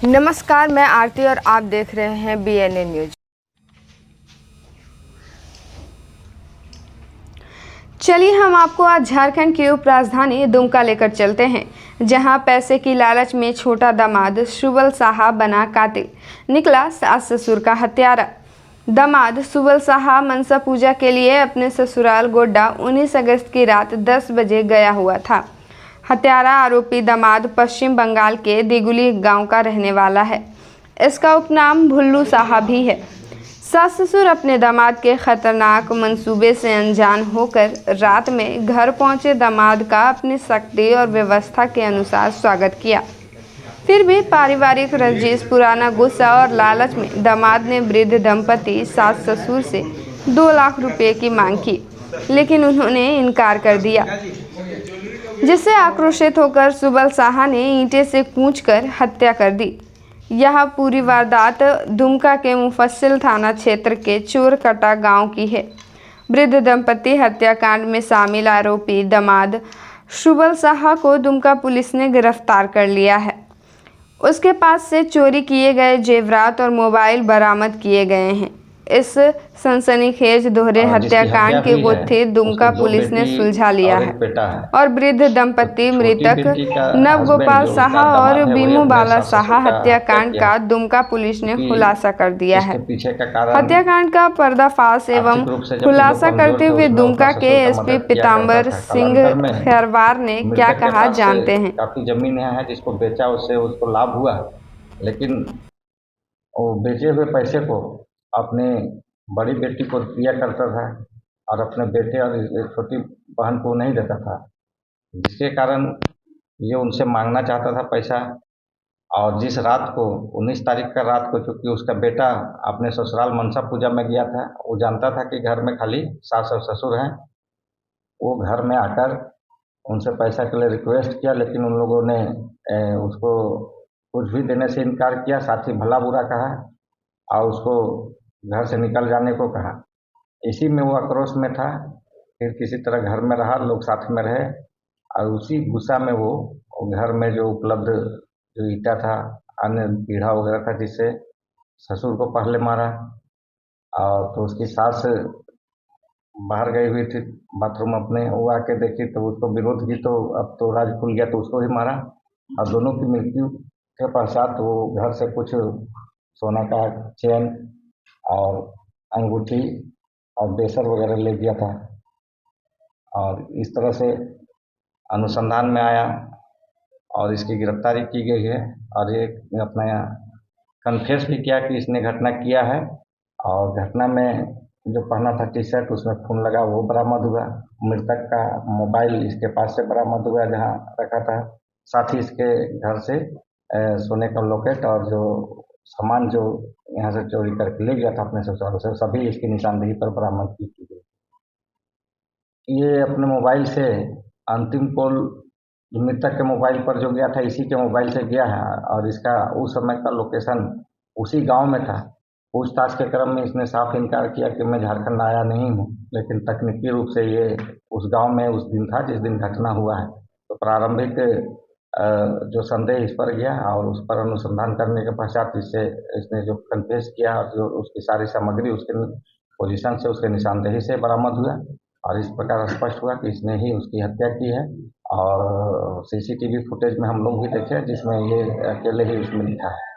नमस्कार, मैं आरती और आप देख रहे हैं BNA न्यूज। चलिए हम आपको आज झारखंड की उप राजधानी दुमका लेकर चलते हैं, जहां पैसे की लालच में छोटा दामाद सुबल साहा बना कातिल, निकला सास ससुर का हत्यारा। दामाद सुबल साहा मनसा पूजा के लिए अपने ससुराल गोड्डा 19 अगस्त की रात 10 बजे गया हुआ था। हत्यारा आरोपी दामाद पश्चिम बंगाल के दिगुली गांव का रहने वाला है। इसका उपनाम भुल्लू साहा भी है। सास ससुर अपने दामाद के खतरनाक मंसूबे से अनजान होकर रात में घर पहुंचे दामाद का अपनी शक्ति और व्यवस्था के अनुसार स्वागत किया। फिर भी पारिवारिक रंजिश, पुराना गुस्सा और लालच में दामाद ने वृद्ध दंपति सास ससुर से 2 लाख रुपए की मांग की, लेकिन उन्होंने इनकार कर दिया, जिससे आक्रोशित होकर सुबल साहा ने ईंटे से कूचकर हत्या कर दी। यह पूरी वारदात दुमका के मुफस्सिल थाना क्षेत्र के चोरकटा गांव की है। वृद्ध दंपति हत्याकांड में शामिल आरोपी दामाद सुबल साहा को दुमका पुलिस ने गिरफ्तार कर लिया है। उसके पास से चोरी किए गए जेवरात और मोबाइल बरामद किए गए हैं। इस सनसनीखेज दोहरे हत्याकांड की गुत्थी दुमका पुलिस ने सुलझा लिया है और वृद्ध दंपति मृतक नवगोपाल साहा और बीमू बाला साहा हत्याकांड का दुमका पुलिस ने खुलासा कर दिया है। हत्याकांड का पर्दाफाश एवं खुलासा करते हुए दुमका के एसपी पीताम्बर सिंह खैरवार ने क्या कहा, जानते हैं। काफी जमीन है जिसको बेचा, उससे उसको लाभ हुआ, लेकिन वो बेचे हुए पैसे को अपने बड़ी बेटी को दिया करता था और अपने बेटे और छोटी बहन को नहीं देता था, जिसके कारण ये उनसे मांगना चाहता था पैसा। और जिस रात को 19 तारीख का रात को, चूँकि उसका बेटा अपने ससुराल मनसा पूजा में गया था, वो जानता था कि घर में खाली सास और ससुर हैं। वो घर में आकर उनसे पैसा के लिए रिक्वेस्ट किया, लेकिन उन लोगों ने उसको कुछ भी देने से इनकार किया, साथ ही भला बुरा कहा और उसको घर से निकल जाने को कहा। इसी में वो आक्रोश में था। फिर किसी तरह घर में रहा, लोग साथ में रहे और उसी गुस्सा में वो घर में जो उपलब्ध जो ईंटा था, अन्य पीढ़ा वगैरह था, जिससे ससुर को पहले मारा। और तो उसकी सास बाहर गई हुई थी बाथरूम अपने, वो आके देखी तो उसको विरोध की, तो अब तो राज खुल गया, तो उसको ही मारा। और दोनों की मृत्यु के पश्चात वो घर से कुछ सोना का चेन और अंगूठी और बेसर वगैरह ले गया था। और इस तरह से अनुसंधान में आया और इसकी गिरफ्तारी की गई है। और ये अपना कन्फेस भी किया कि इसने घटना किया है। और घटना में जो पहना था टी शर्ट, उसमें खून लगा, वो बरामद हुआ। मृतक का मोबाइल इसके पास से बरामद हुआ जहाँ रखा था। साथ ही इसके घर से सोने का लॉकेट और जो सामान जो यहाँ से चोरी करके ले गया था अपने ससुराल से, सभी इसकी निशानदेही पर बरामद की गई। ये अपने मोबाइल से अंतिम कॉल मृतक के मोबाइल पर जो गया था, इसी के मोबाइल से गया है और इसका उस समय का लोकेशन उसी गांव में था। पूछताछ के क्रम में इसने साफ इनकार किया कि मैं झारखंड आया नहीं हूँ, लेकिन तकनीकी रूप से ये उस गांव में उस दिन था जिस दिन घटना हुआ है। तो प्रारंभिक जो संदेह इस पर गया और उस पर अनुसंधान करने के पश्चात इसने जो कन्फेस किया और जो उसकी सारी सामग्री उसके पोजीशन से, उसके निशानदेही से बरामद हुआ और इस प्रकार स्पष्ट हुआ कि इसने ही उसकी हत्या की है। और सीसीटीवी फुटेज में हम लोग भी देखे जिसमें ये अकेले ही उसमें दिखा है।